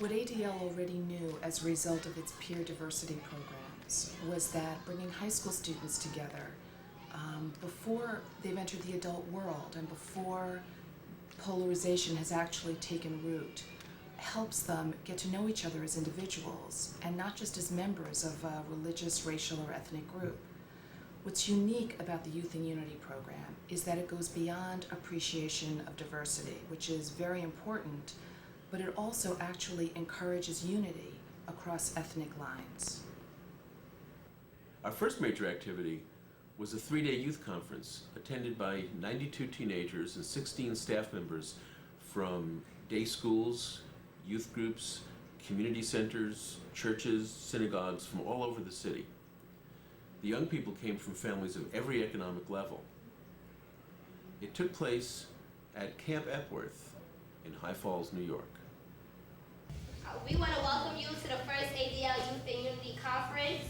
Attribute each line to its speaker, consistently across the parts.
Speaker 1: What ADL already knew as a result of its peer diversity programs was that bringing high school students together before they've entered the adult world and before polarization has actually taken root helps them get to know each other as individuals and not just as members of a religious, racial, or ethnic group. What's unique about the Youth in Unity program is that it goes beyond appreciation of diversity, which is very important, but it also actually encourages unity across ethnic lines.
Speaker 2: Our first major activity was a 3-day youth conference attended by 92 teenagers and 16 staff members from day schools, youth groups, community centers, churches, synagogues from all over the city. The young people came from families of every economic level. It took place at Camp Epworth in High Falls, New York.
Speaker 3: We want to welcome you to the first ADL Youth in Unity Conference.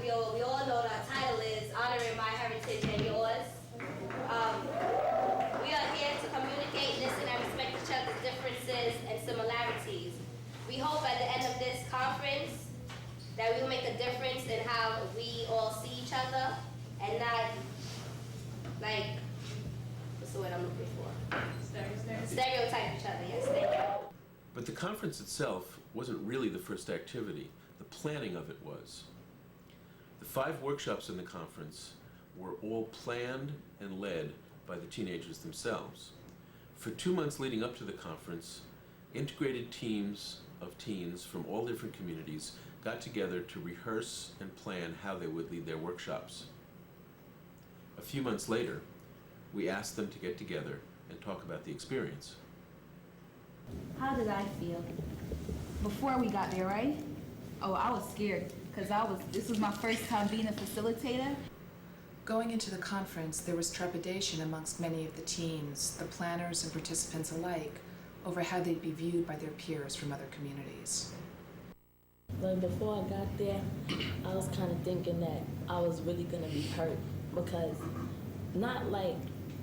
Speaker 3: We all know the title is Honoring My Heritage and Yours. We are here to communicate, listen, and respect each other's differences and similarities. We hope at the end of this conference that we will make a difference in how we all see each other and not, like, what's the word I'm looking for? Stereotype each other, yes, thank you.
Speaker 2: But the conference itself wasn't really the first activity. The planning of it was. The 5 workshops in the conference were all planned and led by the teenagers themselves. For 2 months leading up to the conference, integrated teams of teens from all different communities got together to rehearse and plan how they would lead their workshops. A few months later, we asked them to get together and talk about the experience.
Speaker 4: How did I feel before we got there, right? Oh, I was scared because this was my first time being a facilitator.
Speaker 1: Going into the conference, there was trepidation amongst many of the teens, the planners and participants alike, over how they'd be viewed by their peers from other communities.
Speaker 5: But before I got there, I was kind of thinking that I was really gonna be hurt because not like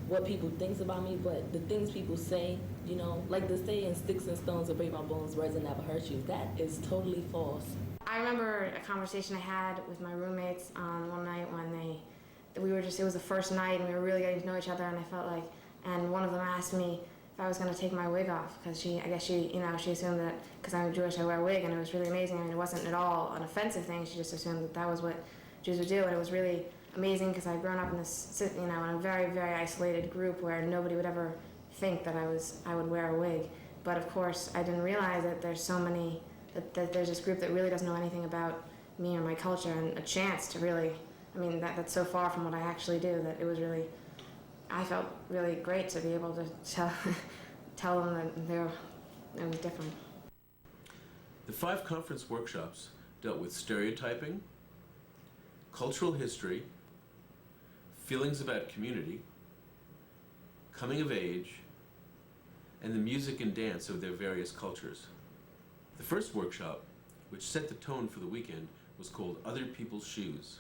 Speaker 5: what people think about me, but the things people say, you know, like the saying, sticks and stones will break my bones, words will never hurt you. That is totally false.
Speaker 6: I remember a conversation I had with my roommates one night when it was the first night and we were really getting to know each other, and I felt like, and one of them asked me if I was going to take my wig off because she assumed that because I'm Jewish I wear a wig, and it was really amazing. I mean, it wasn't at all an offensive thing. She just assumed that was what Jews would do, and it was really amazing because I'd grown up in this, in a very, very isolated group where nobody would ever think that I would wear a wig. But of course, I didn't realize that there's so many, that there's this group that really doesn't know anything about me or my culture, and a chance to really, that's so far from what I actually do that it was really, I felt really great to be able to tell them that it was different.
Speaker 2: The 5 conference workshops dealt with stereotyping, cultural history, feelings about community, coming of age, and the music and dance of their various cultures. The first workshop, which set the tone for the weekend, was called Other People's Shoes.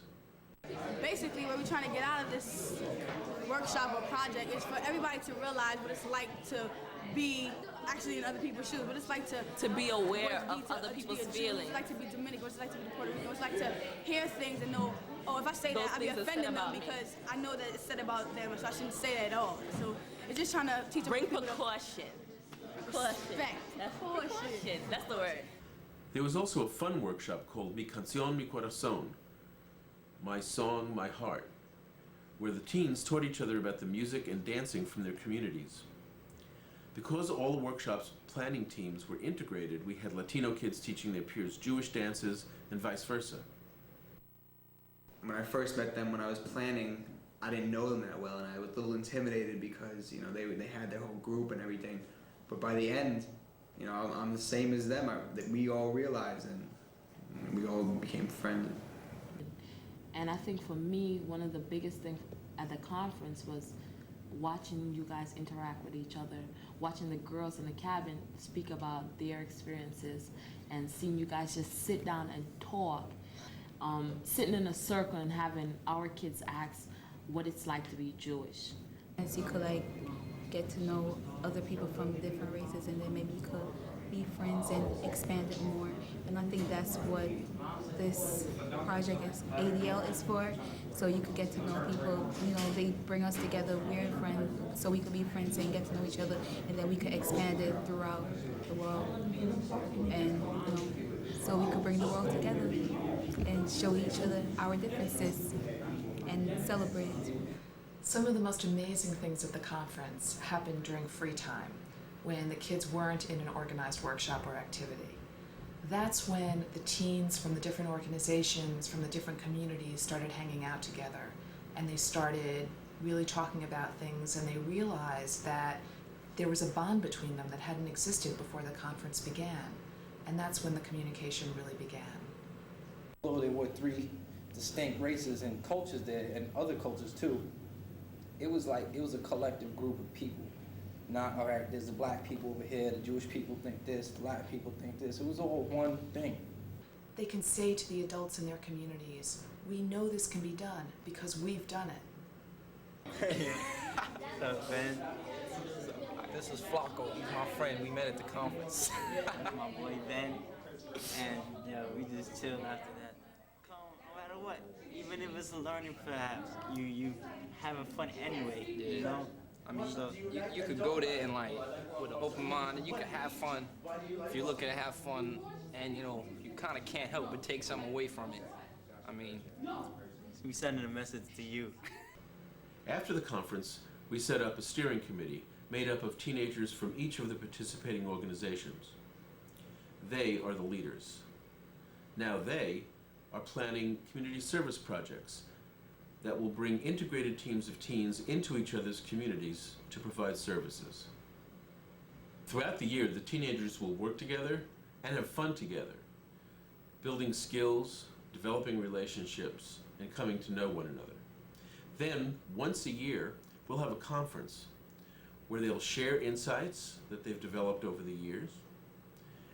Speaker 7: Basically, what we're trying to get out of this workshop or project is for everybody to realize what it's like to be actually in other people's shoes, what it's like
Speaker 8: to be aware of other people's feelings.
Speaker 7: What it's like to be Dominican, what it's like to be Puerto Rican, what it's like to hear things and know, oh, if I say that, I'll be offending them because I know that it's said about them, so I shouldn't say that at all. So it's just trying to teach
Speaker 8: Bring
Speaker 7: people
Speaker 8: precaution.
Speaker 7: Respect.
Speaker 8: That's precaution. That's the word.
Speaker 2: There was also a fun workshop called Mi Canción, Mi Corazón, My Song, My Heart, where the teens taught each other about the music and dancing from their communities. Because all the workshops' planning teams were integrated, we had Latino kids teaching their peers Jewish dances and vice versa.
Speaker 9: When I first met them, when I was planning, I didn't know them that well, and I was a little intimidated because, they had their whole group and everything. But by the end, I'm the same as them, that we all realized, and we all became friends.
Speaker 5: And I think for me, one of the biggest things at the conference was watching you guys interact with each other, watching the girls in the cabin speak about their experiences, and seeing you guys just sit down and talk, sitting in a circle and having our kids ask what it's like to be Jewish.
Speaker 4: As you could get to know other people from different races, and then maybe you could be friends and expand it more. And I think that's what this project is, ADL is for. So you could get to know people. You know, they bring us together. We're friends, so we could be friends and get to know each other, and then we could expand it throughout the world. And so we could bring the world together and show each other our differences and celebrate.
Speaker 1: Some of the most amazing things at the conference happened during free time, when the kids weren't in an organized workshop or activity. That's when the teens from the different organizations, from the different communities started hanging out together, and they started really talking about things, and they realized that there was a bond between them that hadn't existed before the conference began, and that's when the communication really began.
Speaker 10: Although there were 3 distinct races and cultures there, and other cultures too, it was a collective group of people. Not, all right, there's the black people over here, the Jewish people think this, the black people think this. It was all one thing.
Speaker 1: They can say to the adults in their communities, we know this can be done because we've done it.
Speaker 11: What's up, Ben? This is Flacco. He's my friend. We met at the conference.
Speaker 12: My boy Ben. And we just chill after that. Come no matter what. Even if it's a learning perhaps, you having fun anyway, you know?
Speaker 11: I mean, so you could go there and with an open mind, and you could have fun. If you're looking to have fun, and you kind of can't help but take something away from it. I mean,
Speaker 12: we sending a message to you.
Speaker 2: After the conference, we set up a steering committee made up of teenagers from each of the participating organizations. They are the leaders. Now they are planning community service projects that will bring integrated teams of teens into each other's communities to provide services. Throughout the year, the teenagers will work together and have fun together, building skills, developing relationships, and coming to know one another. Then, once a year, we'll have a conference where they'll share insights that they've developed over the years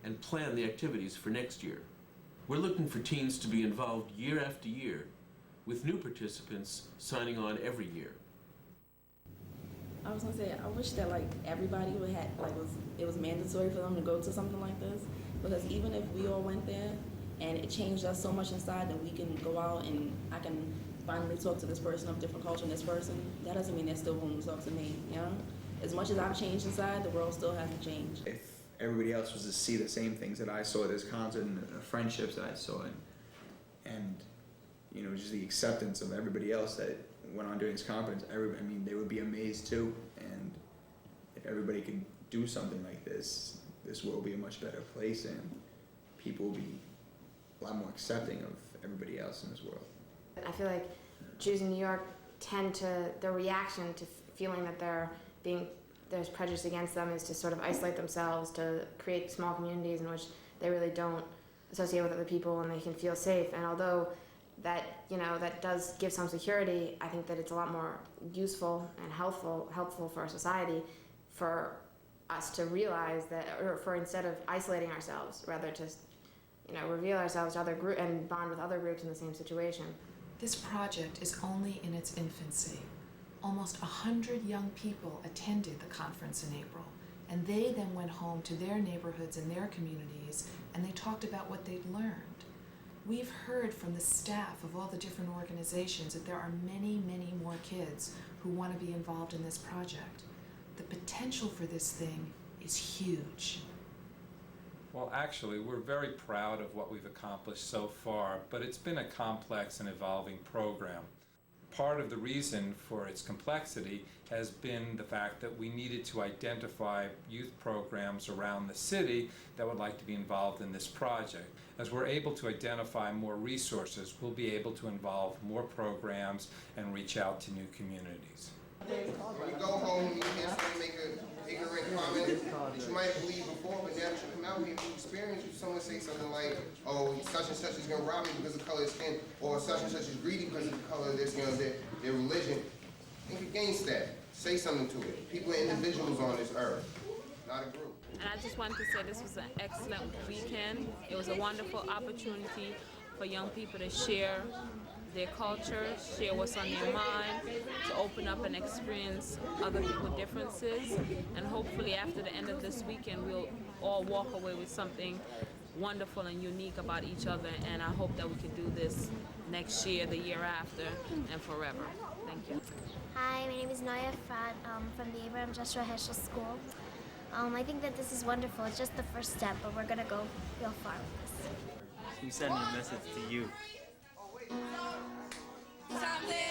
Speaker 2: and plan the activities for next year. We're looking for teens to be involved year after year, with new participants signing on every year.
Speaker 5: I was gonna say, I wish that everybody would have it was mandatory for them to go to something like this, because even if we all went there and it changed us so much inside that we can go out and I can finally talk to this person of different culture and this person, that doesn't mean they're still willing to talk to me, you know? As much as I've changed inside, the world still hasn't changed.
Speaker 9: If everybody else was to see the same things that I saw at this concert and the friendships that I saw and just the acceptance of everybody else that went on during this conference, they would be amazed too. And if everybody could do something like this, this world will be a much better place, and people will be a lot more accepting of everybody else in this world.
Speaker 6: I feel like Jews in New York their reaction to feeling that there's prejudice against them is to sort of isolate themselves, to create small communities in which they really don't associate with other people and they can feel safe. And although that does give some security, I think that it's a lot more useful and helpful for our society for us to realize that, or for instead of isolating ourselves, rather to reveal ourselves to other groups and bond with other groups in the same situation.
Speaker 1: This project is only in its infancy. Almost 100 young people attended the conference in April, and they then went home to their neighborhoods and their communities, and they talked about what they'd learned. We've heard from the staff of all the different organizations that there are many, many more kids who want to be involved in this project. The potential for this thing is huge.
Speaker 13: Well, actually, we're very proud of what we've accomplished so far, but it's been a complex and evolving program. Part of the reason for its complexity has been the fact that we needed to identify youth programs around the city that would like to be involved in this project. As we're able to identify more resources, we'll be able to involve more programs and reach out to new communities.
Speaker 14: When you go home and you hear someone make an ignorant comment that you might believe before, but now that you come out here and you experience, someone say something like, oh, such and such is going to rob me because of the color of skin, or such and such is greedy because of the color of their religion. Think against that. Say something to it. People are individuals on this earth, not a group.
Speaker 15: And I just wanted to say this was an excellent weekend. It was a wonderful opportunity for young people to share their culture, share what's on their mind, to open up and experience other people's differences. And hopefully after the end of this weekend, we'll all walk away with something wonderful and unique about each other, and I hope that we can do this next year, the year after, and forever. Thank you.
Speaker 16: Hi, my name is Naya Frat from the Abraham Joshua Heschel School. I think that this is wonderful. It's just the first step, but we're going to go real far with this.
Speaker 12: I'm sending a message to you.
Speaker 17: Something